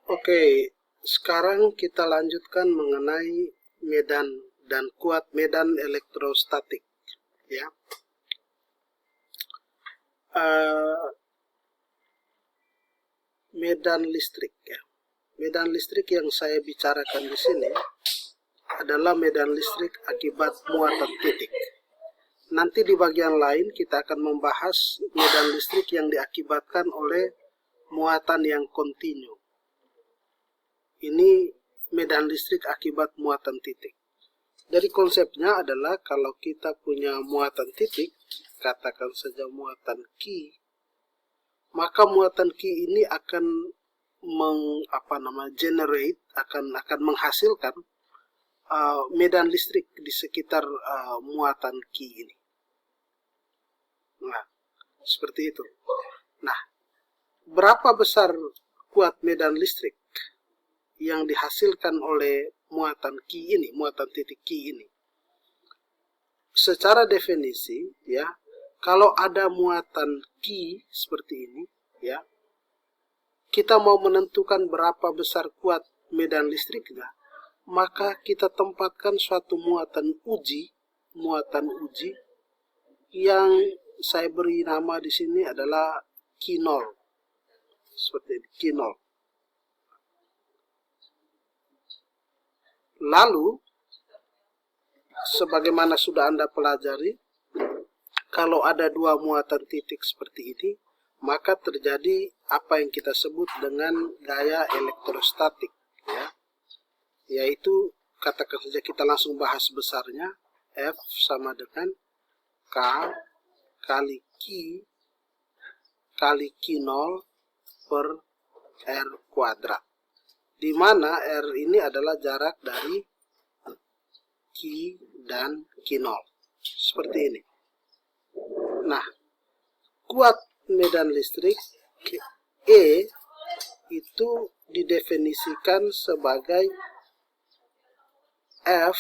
Oke, sekarang kita lanjutkan mengenai medan dan kuat medan elektrostatik, ya. Medan listrik, ya. Medan listrik yang saya bicarakan di sini adalah medan listrik akibat muatan titik. Nanti di bagian lain kita akan membahas medan listrik yang diakibatkan oleh muatan yang kontinu. Ini medan listrik akibat muatan titik. Dari konsepnya adalah kalau kita punya muatan titik, katakan saja muatan Q, maka muatan Q ini akan generate, akan menghasilkan medan listrik di sekitar muatan Q ini. Nah, seperti itu. Nah, berapa besar kuat medan listrik yang dihasilkan oleh muatan Q ini, muatan titik Q ini? Secara definisi, ya, kalau ada muatan Q seperti ini, ya, kita mau menentukan berapa besar kuat medan listriknya, maka kita tempatkan suatu muatan uji yang saya beri nama di sini adalah Q0. Seperti ini, Q0. Lalu, sebagaimana sudah Anda pelajari, kalau ada dua muatan titik seperti ini, maka terjadi apa yang kita sebut dengan gaya elektrostatik, ya. Yaitu, katakan saja kita langsung bahas besarnya, F sama dengan K kali Q kali Q0 per R kuadrat. Di mana R ini adalah jarak dari Q dan Q0. Seperti ini. Nah, kuat medan listrik E itu didefinisikan sebagai F,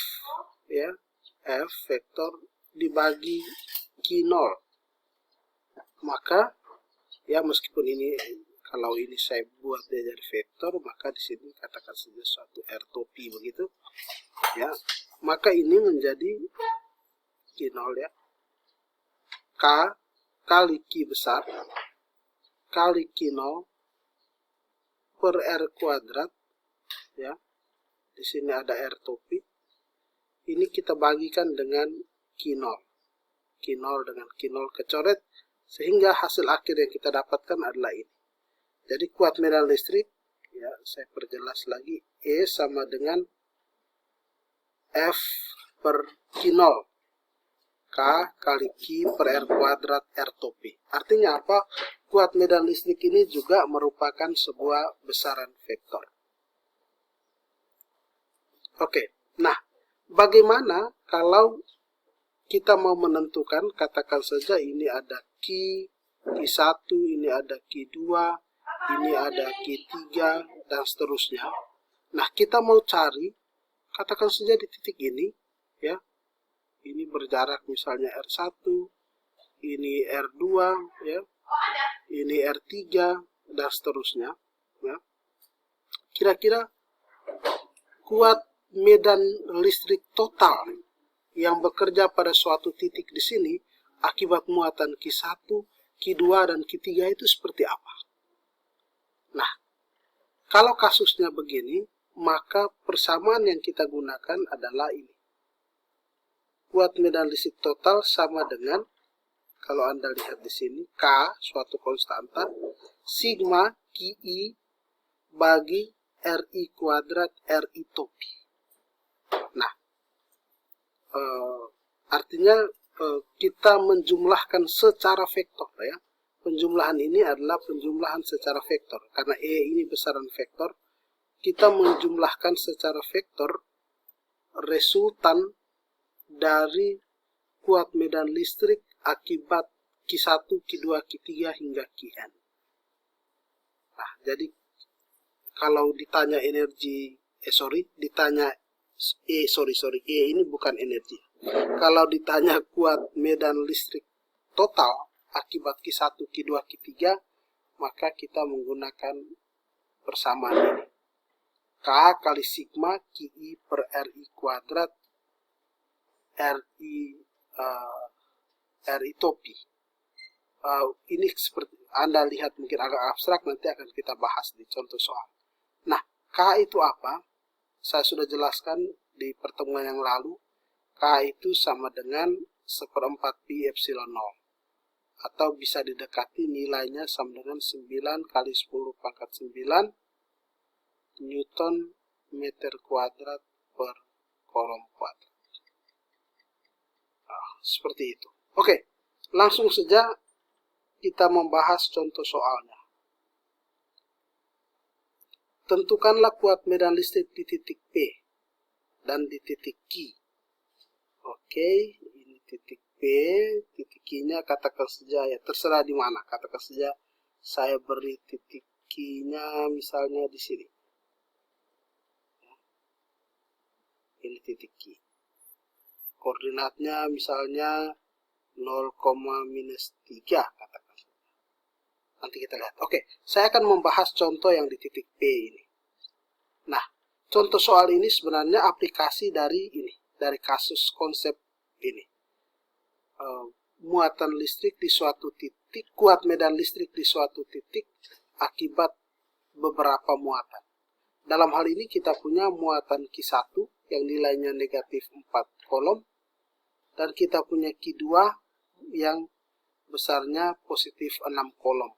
ya, F vektor dibagi Q0. Maka, ya, meskipun ini, kalau ini saya buat dia dari vektor, maka di sini katakan saja suatu R topi begitu, ya. Maka ini menjadi Q0, ya, K kali Q besar kali Q0 per R kuadrat, ya. Di sini ada R topi. Ini kita bagikan dengan Q0. Q0 dengan Q0 kecoret, sehingga hasil akhir yang kita dapatkan adalah ini. Jadi kuat medan listrik, ya, saya perjelas lagi, E sama dengan F per Q0 K kali Q per R kuadrat R topi. Artinya apa? Kuat medan listrik ini juga merupakan sebuah besaran vektor. Oke, nah, bagaimana kalau kita mau menentukan, katakan saja ini ada Q1, ini ada Q2, ini ada Q3, dan seterusnya. Nah, kita mau cari, katakan saja di titik ini, ya, ini berjarak misalnya R1, ini R2, ya, ini R3, dan seterusnya, ya. Kira-kira kuat medan listrik total yang bekerja pada suatu titik di sini akibat muatan Q1, Q2, dan Q3 itu seperti apa? Nah, kalau kasusnya begini, maka persamaan yang kita gunakan adalah ini. Kuat medan listrik total sama dengan, kalau Anda lihat di sini, K, suatu konstanta, sigma QI bagi RI kuadrat RI topi. Nah, artinya kita menjumlahkan secara vektor, ya. Penjumlahan ini adalah penjumlahan secara vektor. Karena E ini besaran vektor, kita menjumlahkan secara vektor resultan dari kuat medan listrik akibat Q1, Q2, Q3 hingga Qn. Nah, jadi kalau ditanya energi, ditanya E ini bukan energi. Kalau ditanya kuat medan listrik total akibat Q1, Q2, Q3, maka kita menggunakan persamaan ini. K kali sigma QI per RI kuadrat RI topi. Ini seperti Anda lihat mungkin agak abstrak, nanti akan kita bahas di contoh soal. Nah, K itu apa? Saya sudah jelaskan di pertemuan yang lalu. K itu sama dengan 1/4 pi epsilon 0. Atau bisa didekati nilainya sama dengan 9 kali 10 pangkat 9 Newton meter kuadrat per kolom kuadrat. Seperti itu. Oke, langsung saja kita membahas contoh soalnya. Tentukanlah kuat medan listrik di titik P dan di titik Q. Oke, ini titik P, titik Q-nya katakan saja ya, terserah di mana. Katakan saja saya beri titik Q-nya misalnya di sini. Ini titik Q. Koordinatnya misalnya 0,-3 katakan. Nanti kita lihat. Oke, saya akan membahas contoh yang di titik P ini. Nah, contoh soal ini sebenarnya aplikasi dari ini, dari kasus konsep ini. Muatan listrik di suatu titik, kuat medan listrik di suatu titik akibat beberapa muatan. Dalam hal ini kita punya muatan Q1 yang nilainya negatif 4 kolom. Dan kita punya Q2 yang besarnya positif 6 kolom.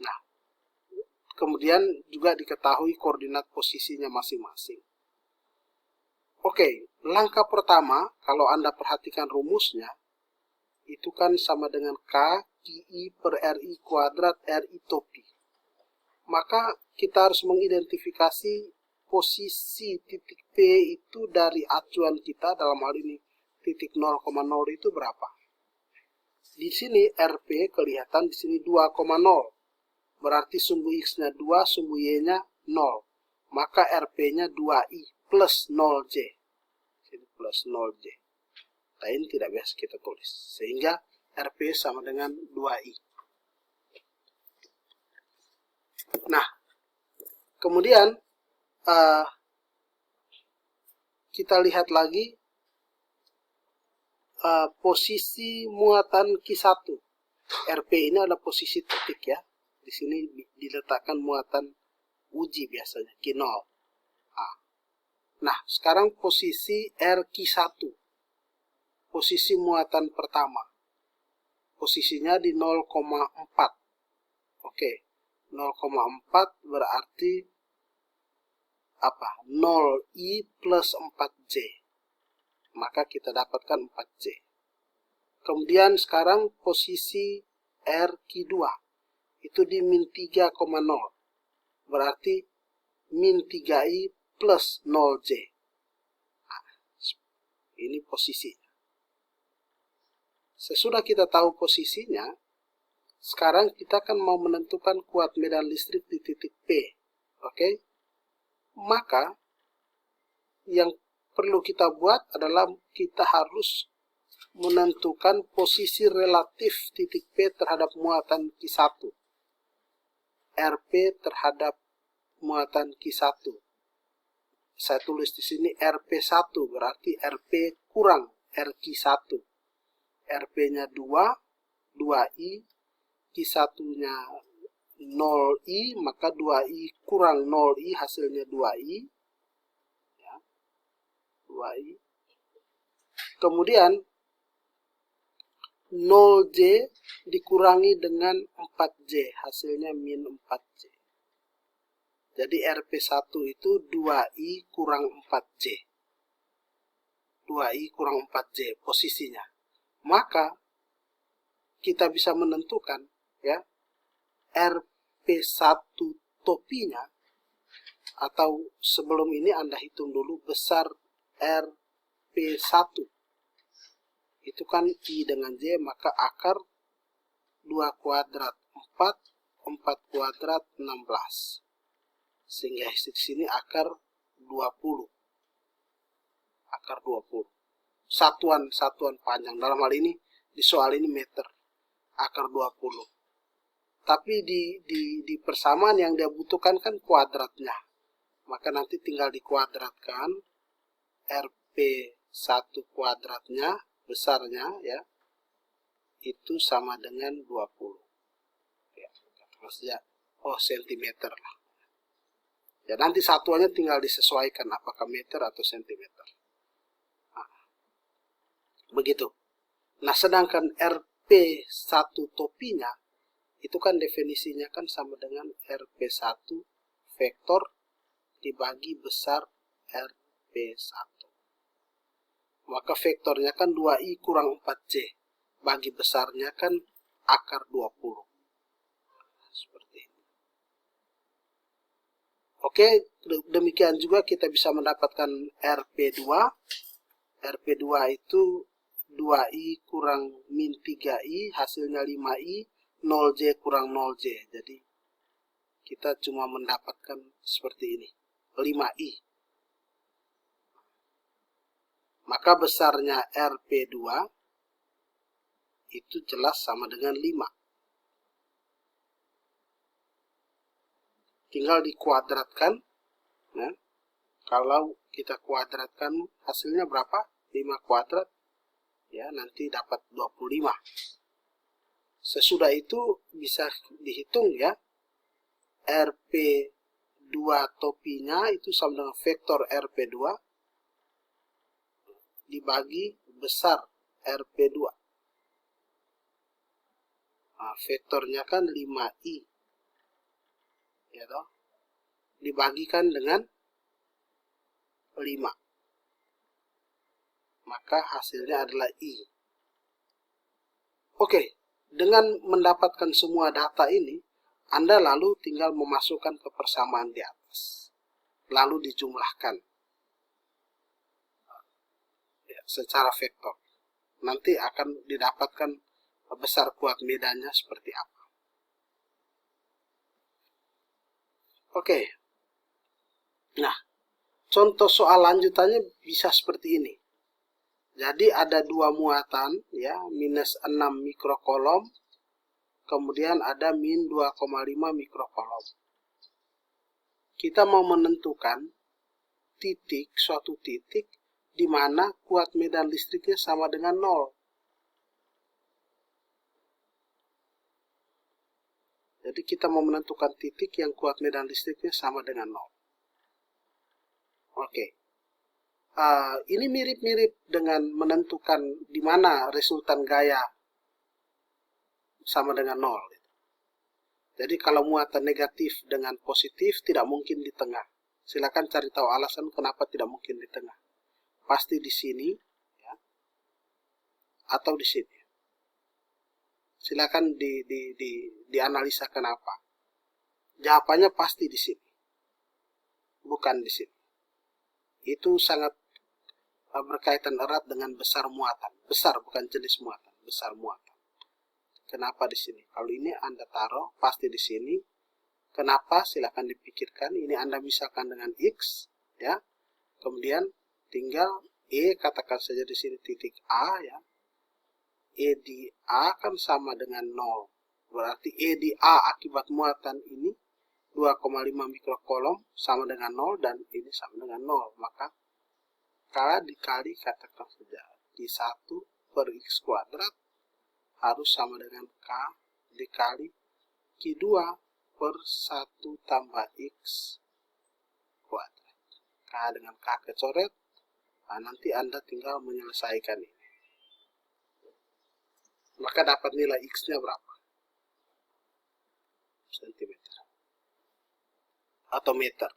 Nah, kemudian juga diketahui koordinat posisinya masing-masing. Oke, langkah pertama, kalau Anda perhatikan rumusnya, itu kan sama dengan K QI per RI kuadrat RI topi. Maka kita harus mengidentifikasi posisi titik P itu dari acuan kita, dalam hal ini titik 0,0 itu berapa? Di sini RP kelihatan di sini 2,0. Berarti sumbu X-nya 2, sumbu Y-nya 0. Maka RP-nya 2I plus 0J. Sini plus 0J. Nah, ini tidak biasa kita tulis. Sehingga RP sama dengan 2I. Nah, kemudian kita lihat lagi posisi muatan Q1. RP ini adalah posisi titik ya. Di sini diletakkan muatan uji biasanya, Q0. Nah, sekarang posisi RQ1. Posisi muatan pertama. Posisinya di 0,4. Oke, 0,4 berarti apa? 0I plus 4J. Maka kita dapatkan 4J. Kemudian sekarang posisi RQ2 itu di min 3,0. Berarti min 3I plus 0J. Nah, ini posisinya. Sesudah kita tahu posisinya, sekarang kita akan mau menentukan kuat medan listrik di titik P. Oke? Maka yang perlu kita buat adalah kita harus menentukan posisi relatif titik P terhadap muatan Q1. RP terhadap muatan Q1. Saya tulis di sini RP1 berarti RP kurang RQ1. RP-nya 2, 2I, Q1-nya 0I, maka 2I kurang 0I hasilnya 2I. 2I. Kemudian 0J dikurangi dengan 4J, hasilnya min 4J. Jadi RP1 itu 2I kurang 4J. 2I kurang 4J posisinya. Maka kita bisa menentukan ya RP1 topinya, atau sebelum ini Anda hitung dulu besar RP1. Itu kan I dengan J, maka akar 2 kuadrat 4, 4 kuadrat 16. Sehingga di sini akar 20. Akar 20. Satuan panjang. Dalam hal ini, di soal ini meter. Akar 20. Tapi di persamaan yang dia butuhkan kan kuadratnya. maka nanti tinggal dikuadratkan RP1 kuadratnya, besarnya ya, itu sama dengan 20. Ya, maksudnya, sentimeter lah. Ya, nanti satuannya tinggal disesuaikan apakah meter atau sentimeter. Nah, begitu. Nah, sedangkan RP1 topinya, itu kan definisinya kan sama dengan RP1 vektor dibagi besar RP1. Maka vektornya kan 2i kurang 4j. Bagi besarnya kan akar 20. Seperti ini. Oke, demikian juga kita bisa mendapatkan RP2. RP2 itu 2i kurang min 3i, hasilnya 5i, 0j kurang 0j. Jadi, kita cuma mendapatkan seperti ini, 5i. Maka besarnya RP2 itu jelas sama dengan 5. Tinggal dikuadratkan. Nah, kalau kita kuadratkan hasilnya berapa? 5 kuadrat. Ya, nanti dapat 25. Sesudah itu bisa dihitung ya. RP2 topinya itu sama dengan vektor RP2 dibagi besar RP2. Nah, vektornya kan 5i. Ya toh? Dibagikan dengan 5. Maka hasilnya adalah i. Oke, dengan mendapatkan semua data ini, Anda lalu tinggal memasukkan ke persamaan di atas. Lalu dijumlahkan ya, secara vektor. Nanti akan didapatkan besar kuat medannya seperti apa. Oke. Nah, contoh soal lanjutannya bisa seperti ini. Jadi ada dua muatan ya, minus 6 mikrokolom, kemudian ada min 2,5 mikrokolom. Kita mau menentukan suatu titik di mana kuat medan listriknya sama dengan 0. Jadi kita mau menentukan titik yang kuat medan listriknya sama dengan 0. Oke. Ini mirip-mirip dengan menentukan di mana resultan gaya sama dengan 0. Jadi kalau muatan negatif dengan positif tidak mungkin di tengah. Silakan cari tahu alasan kenapa tidak mungkin di tengah. Pasti di sini ya, atau di sini. Silakan dianalisa kenapa. Jawabannya pasti di sini. Bukan di sini. Itu sangat berkaitan erat dengan besar muatan. Besar bukan jenis muatan, besar muatan. Kenapa di sini? Kalau ini Anda taruh pasti di sini. Kenapa? Silakan dipikirkan. Ini Anda misalkan dengan X ya. Kemudian tinggal E, katakan saja di sini titik A ya. E di A kan sama dengan 0. Berarti E di A akibat muatan ini 2,5 mikrokolom sama dengan 0 dan ini sama dengan 0. Maka K dikali katakan saja di 1 per X kuadrat harus sama dengan K dikali Q2 per 1 tambah X kuadrat. K dengan K kecoret. Nah, nanti Anda tinggal menyelesaikan ini. Maka dapat nilai X-nya berapa? Sentimeter. Atau meter.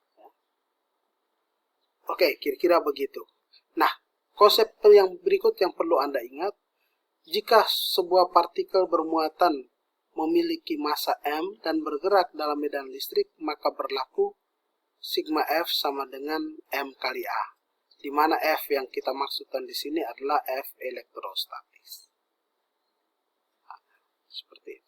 Oke, kira-kira begitu. Nah, konsep yang berikut yang perlu Anda ingat. Jika sebuah partikel bermuatan memiliki massa M dan bergerak dalam medan listrik, maka berlaku sigma F sama dengan M kali A. Di mana F yang kita maksudkan di sini adalah F elektrostatis. Seperti ini.